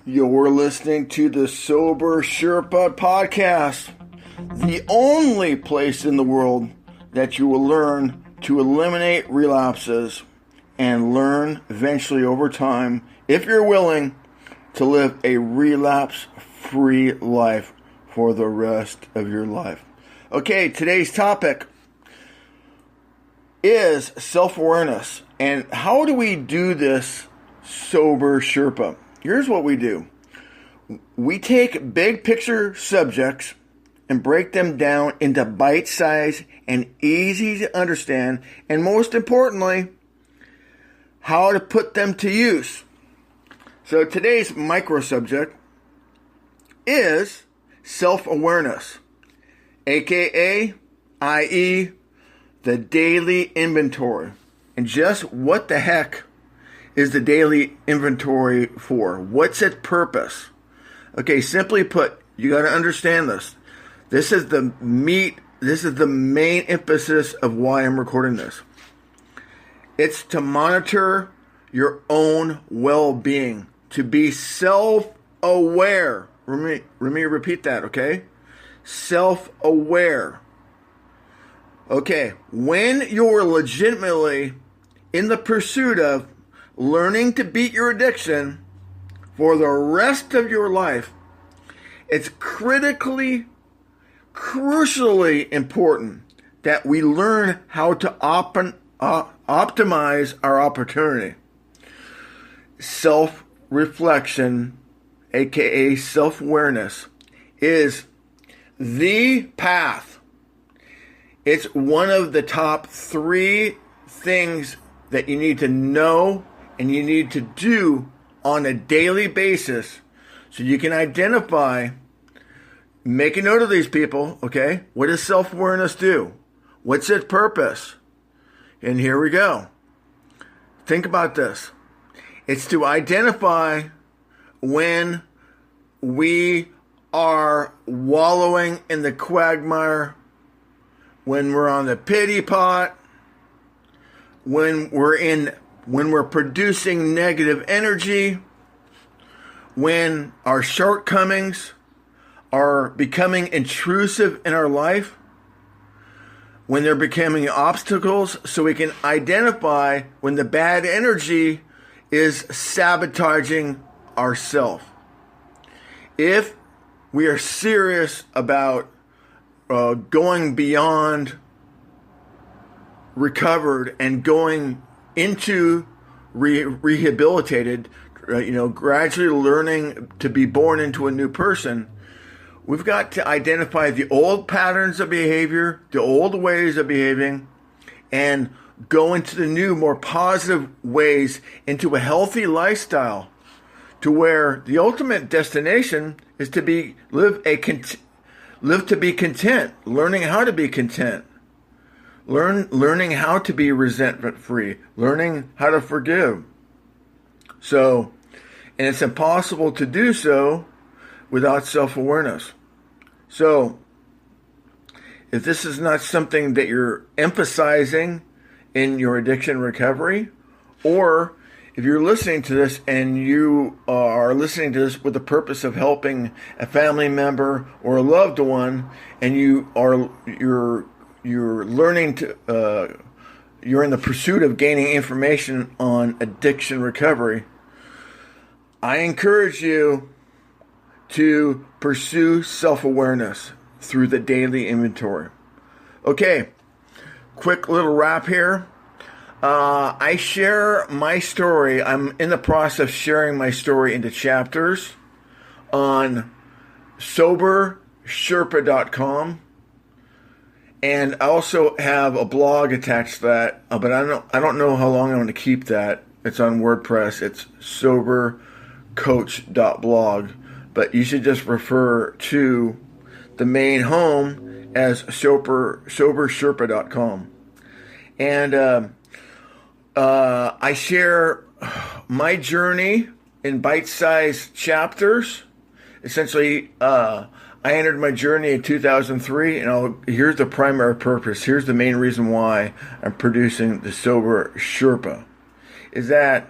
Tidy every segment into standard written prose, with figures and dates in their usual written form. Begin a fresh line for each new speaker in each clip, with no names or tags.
You're listening to the Sober Sherpa podcast, the only place in the world that you will learn to eliminate relapses and learn eventually over time, if you're willing, to live a relapse-free life for the rest of your life. Okay, today's topic is self-awareness. And how do we do this Sober Sherpa? Here's what we do. We take big picture subjects and break them down into bite-sized and easy to understand, and most importantly, how to put them to use. So today's micro subject is self-awareness, aka, i.e., the daily inventory. And just what the heck is the daily inventory for? What's its purpose? Okay, simply put, you got to understand this. This is the meat, this is the main emphasis of why I'm recording this. It's to monitor your own well-being, to be self-aware. Let me repeat that, okay? Self-aware. Okay, when you're legitimately in the pursuit of learning to beat your addiction for the rest of your life, it's crucially important that we learn how to optimize our opportunity. Self-reflection, aka self-awareness, is the path. It's one of the top 3 things that you need to know and you need to do on a daily basis so you can identify. Make a note of these people, okay? What does self-awareness do? What's its purpose? And here we go. Think about this. It's to identify when we are wallowing in the quagmire, when we're on the pity pot, when we're producing negative energy, when our shortcomings are becoming intrusive in our life, when they're becoming obstacles, so we can identify when the bad energy is sabotaging ourselves. If we are serious about going beyond recovered and going into rehabilitated, gradually learning to be born into a new person, we've got to identify the old patterns of behavior, the old ways of behaving, and go into the new, more positive ways into a healthy lifestyle, to where the ultimate destination is to live to be content, learning how to be content, learning how to be resentment free, learning how to forgive. So, and it's impossible to do so without self-awareness. So, if this is not something that you're emphasizing in your addiction recovery, or if you're listening to this and you are listening to this with the purpose of helping a family member or a loved one, and you're learning to you're in the pursuit of gaining information on addiction recovery, I encourage you to pursue self-awareness through the daily inventory. Okay, quick little wrap here. I share my story. I'm in the process of sharing my story into chapters on sobersherpa.com. And I also have a blog attached to that, but I don't know how long I'm going to keep that. It's on WordPress. It's sobercoach.blog. But you should just refer to the main home as sobersherpa.com. And I share my journey in bite-sized chapters. Essentially, I entered my journey in 2003, and here's the primary purpose. Here's the main reason why I'm producing the Sober Sherpa, is that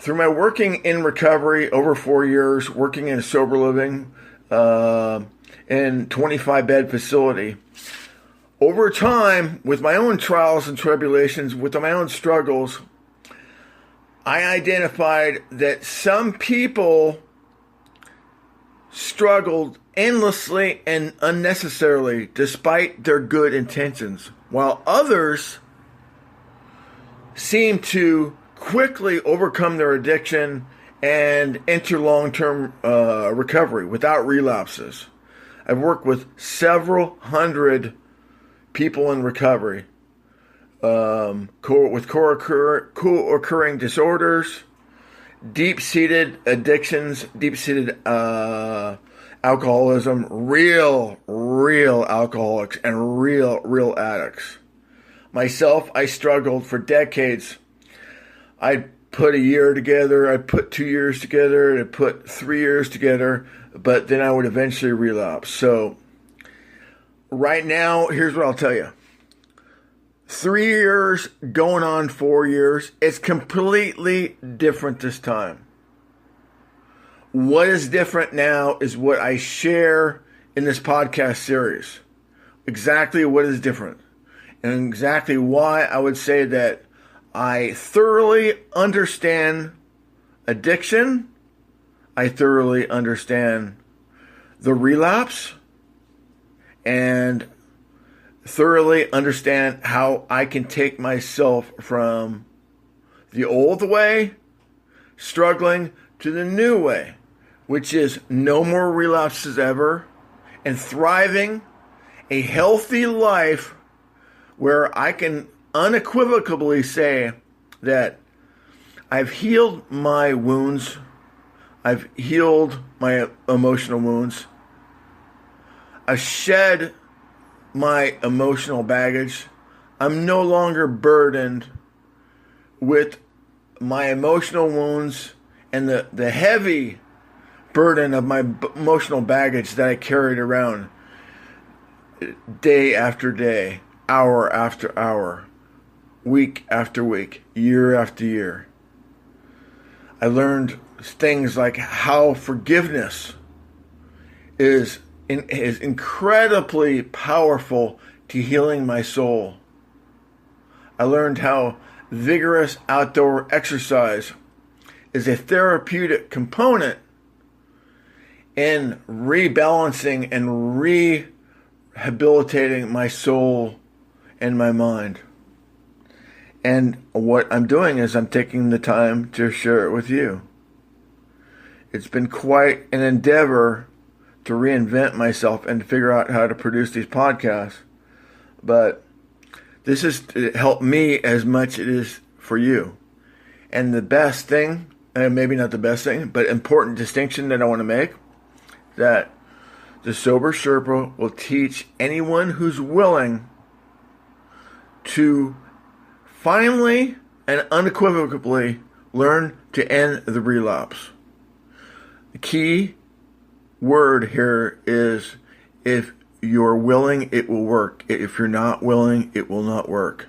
through my working in recovery over 4 years, working in sober living in 25-bed facility, over time, with my own trials and tribulations, with my own struggles, I identified that some people struggled endlessly and unnecessarily despite their good intentions, while others seemed to quickly overcome their addiction and enter long-term recovery without relapses. I've worked with several hundred people in recovery with co-occurring disorders, deep-seated addictions, deep-seated alcoholism, real alcoholics, and real addicts. Myself, I struggled for decades. I'd put a year together, I'd put 2 years together, I'd put 3 years together, but then I would eventually relapse. So right now, here's what I'll tell you. 3 years going on 4 years, it's completely different this time. What is different now is what I share in this podcast series. Exactly what is different. And exactly why I would say that I thoroughly understand addiction. I thoroughly understand the relapse. And thoroughly understand how I can take myself from the old way, struggling, to the new way, which is no more relapses ever, and thriving a healthy life where I can unequivocally say that I've healed my wounds, I've healed my emotional wounds, I've shed my emotional baggage. I'm no longer burdened with my emotional wounds and the heavy burden of my emotional baggage that I carried around day after day, hour after hour, week after week, year after year. I learned things like how forgiveness is incredibly powerful to healing my soul. I learned how vigorous outdoor exercise is a therapeutic component in rebalancing and rehabilitating my soul and my mind. And what I'm doing is I'm taking the time to share it with you. It's been quite an endeavor to reinvent myself and to figure out how to produce these podcasts. But this has helped me as much as it is for you. And the best thing, and maybe not the best thing, but important distinction that I want to make, that the Sober Sherpa will teach anyone who's willing to finally and unequivocally learn to end the relapse. The key word here is, if you're willing, it will work. If you're not willing, it will not work.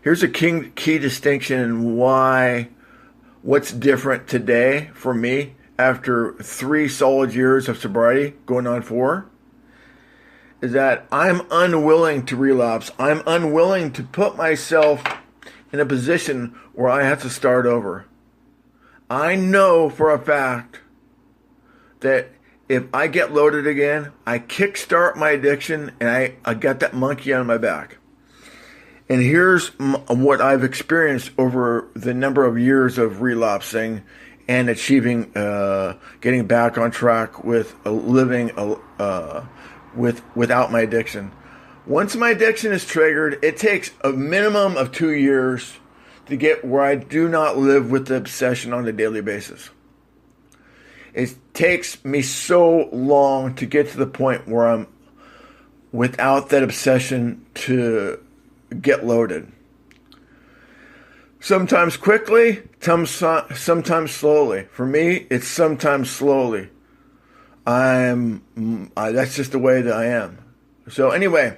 Here's a key distinction in what's different today for me after 3 solid years of sobriety, going on 4, is that I'm unwilling to relapse. I'm unwilling to put myself in a position where I have to start over. I know for a fact that if I get loaded again, I kickstart my addiction and I got that monkey on my back. And here's what I've experienced over the number of years of relapsing and achieving, getting back on track with living without my addiction. Once my addiction is triggered, it takes a minimum of 2 years to get where I do not live with the obsession on a daily basis. It takes me so long to get to the point where I'm without that obsession to get loaded. Sometimes quickly, sometimes slowly. For me, it's sometimes slowly. That's just the way that I am. So anyway,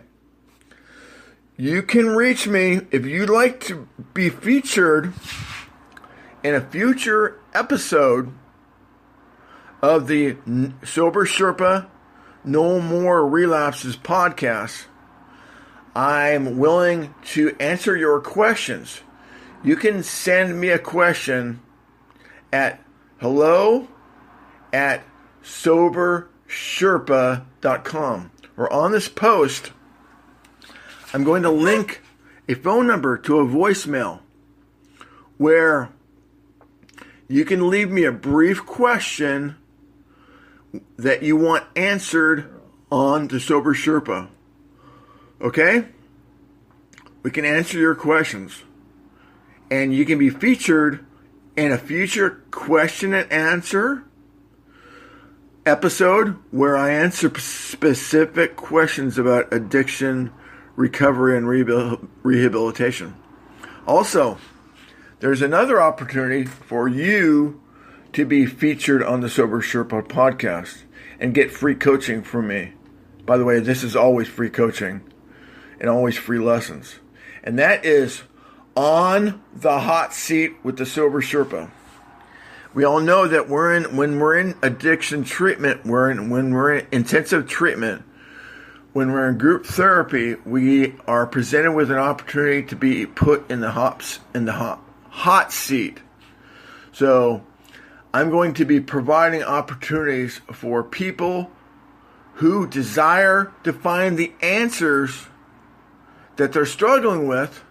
you can reach me if you'd like to be featured in a future episode of the Sober Sherpa No More Relapses podcast, I'm willing to answer your questions. You can send me a question at hello@sobersherpa.com. Or on this post, I'm going to link a phone number to a voicemail where you can leave me a brief question that you want answered on the Sober Sherpa. Okay? We can answer your questions. And you can be featured in a future question and answer episode where I answer specific questions about addiction, recovery, and rehabilitation. Also, there's another opportunity for you to be featured on the Sober Sherpa podcast and get free coaching from me. By the way, this is always free coaching and always free lessons. And that is On the Hot Seat with the Sober Sherpa. We all know that when we're in addiction treatment, when we're in intensive treatment, when we're in group therapy, we are presented with an opportunity to be put in the hot seat. So I'm going to be providing opportunities for people who desire to find the answers that they're struggling with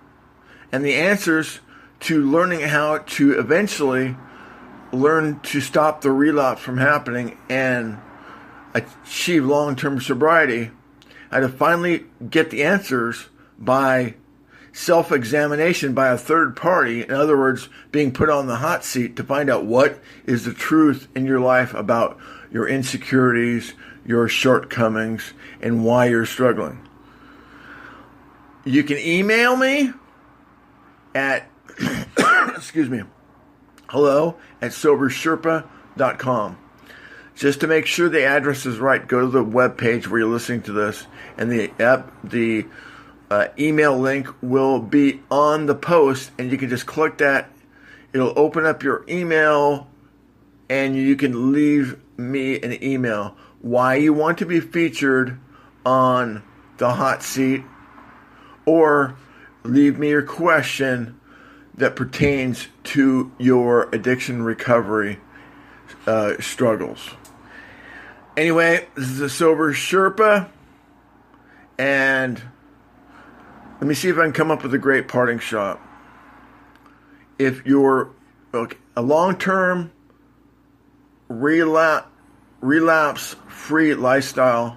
and the answers to learning how to eventually learn to stop the relapse from happening and achieve long-term sobriety. How to finally get the answers by self-examination by a third party. In other words, being put on the hot seat to find out what is the truth in your life about your insecurities, your shortcomings, and why you're struggling. You can email me at hello@sobersherpa.com. Just to make sure the address is right, go to the web page where you're listening to this, and the email link will be on the post, and you can just click that. It'll open up your email, and you can leave me an email why you want to be featured on the hot seat, or leave me your question that pertains to your addiction recovery struggles. Anyway, this is the Sober Sherpa, and let me see if I can come up with a great parting shot. If you're a long-term relapse-free lifestyle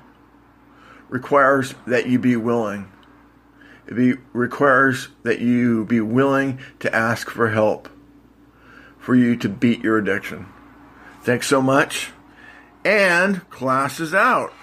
requires that you be willing. Requires that you be willing to ask for help for you to beat your addiction. Thanks so much, and class is out.